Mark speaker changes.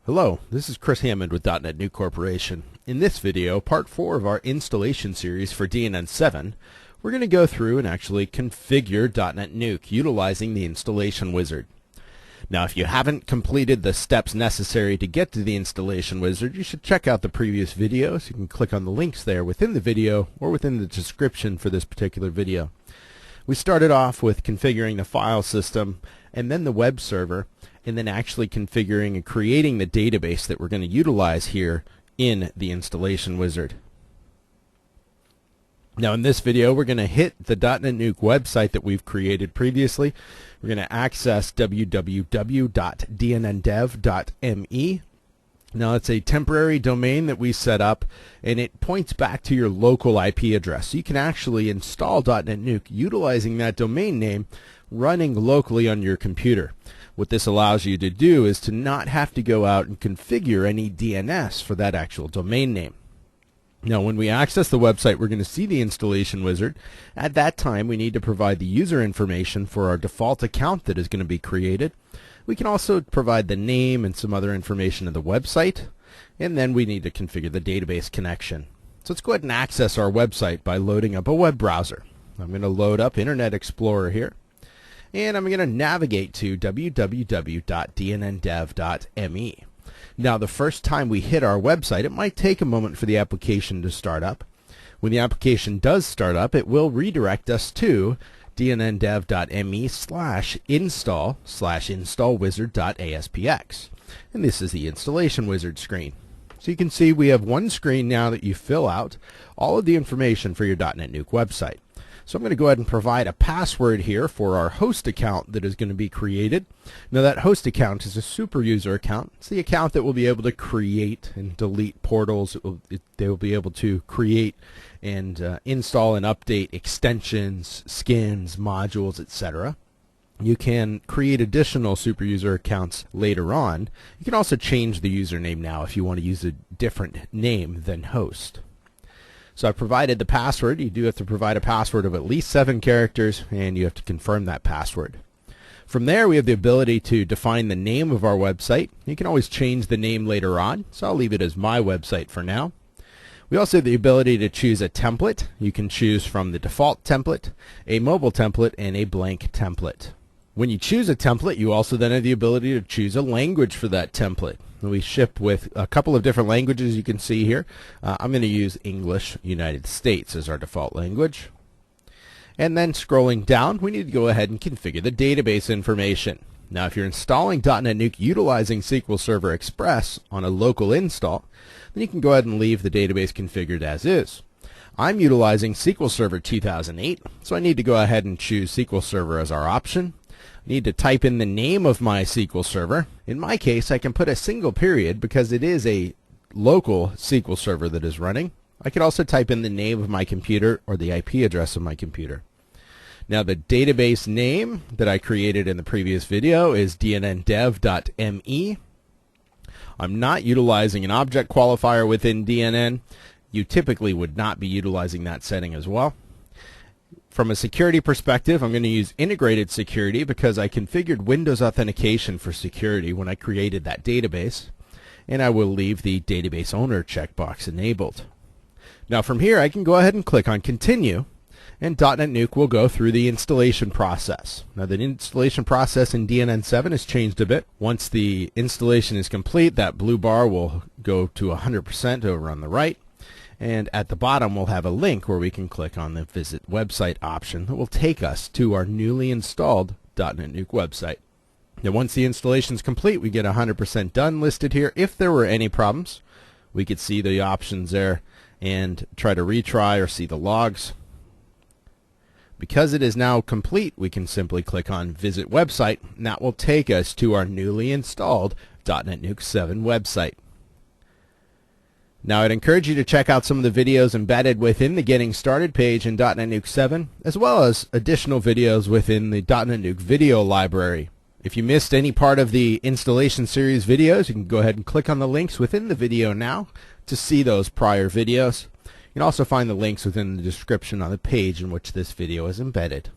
Speaker 1: Hello, this is Chris Hammond with .NET Nuke Corporation. In this video, part 4 of our installation series for DNN 7, we're going to go through and actually configure .NET Nuke utilizing the installation wizard. Now, if you haven't completed the steps necessary to get to the installation wizard, you should check out the previous videos. You can click on the links there within the video or within the description for this particular video. We started off with configuring the file system and then the web server, and then actually configuring and creating the database that we're going to utilize here in the installation wizard. Now in this video we're going to hit the .NET Nuke website that we've created previously. We're going to access www.dnndev.me. Now it's a temporary domain that we set up, and it points back to your local IP address. So you can actually install .NET Nuke utilizing that domain name running locally on your computer. What this allows you to do is to not have to go out and configure any DNS for that actual domain name. Now when we access the website, we're going to see the installation wizard. At that time we need to provide the user information for our default account that is going to be created. We can also provide the name and some other information of the website, and then we need to configure the database connection. So let's go ahead and access our website by loading up a web browser. I'm going to load up Internet Explorer here, and I'm going to navigate to www.dnndev.me. Now the first time we hit our website, it might take a moment for the application to start up. When the application does start up, it will redirect us to dnndev.me/install/installwizard.aspx. And this is the installation wizard screen. So you can see we have one screen now that you fill out all of the information for your .NET Nuke website. So I'm going to go ahead and provide a password here for our host account that is going to be created. Now that host account is a super user account. It's the account that will be able to create and delete portals. They will be able to create and install and update extensions, skins, modules, etc. You can create additional super user accounts later on. You can also change the username now if you want to use a different name than host. So I provided the password. You do have to provide a password of at least 7 characters, and you have to confirm that password. From there, we have the ability to define the name of our website. You can always change the name later on, so I'll leave it as my website for now. We also have the ability to choose a template. You can choose from the default template, a mobile template, and a blank template. When you choose a template, you also then have the ability to choose a language for that template. We ship with a couple of different languages you can see here. I'm going to use English United States as our default language. And then scrolling down, we need to go ahead and configure the database information. Now if you're installing .NET Nuke utilizing SQL Server Express on a local install, then you can go ahead and leave the database configured as is. I'm utilizing SQL Server 2008, so I need to go ahead and choose SQL Server as our option. I need to type in the name of my SQL Server. In my case, I can put a single period because it is a local SQL Server that is running. I could also type in the name of my computer or the IP address of my computer. Now the database name that I created in the previous video is dnndev.me. I'm not utilizing an object qualifier within DNN. You typically would not be utilizing that setting as well. From a security perspective, I'm going to use integrated security because I configured Windows authentication for security when I created that database, and I will leave the database owner checkbox enabled. Now from here I can go ahead and click on continue, and .NET Nuke will go through the installation process. Now the installation process in DNN 7 has changed a bit. Once the installation is complete, that blue bar will go to 100% over on the right. And at the bottom we'll have a link where we can click on the Visit Website option that will take us to our newly installed .NET Nuke website. Now once the installation is complete, we get 100% done listed here. If there were any problems, we could see the options there and try to retry or see the logs. Because it is now complete, we can simply click on Visit Website, and that will take us to our newly installed .NET Nuke 7 website. Now I'd encourage you to check out some of the videos embedded within the Getting Started page in .NET Nuke 7, as well as additional videos within the .NET Nuke video library. If you missed any part of the installation series videos, you can go ahead and click on the links within the video now to see those prior videos. You can also find the links within the description on the page in which this video is embedded.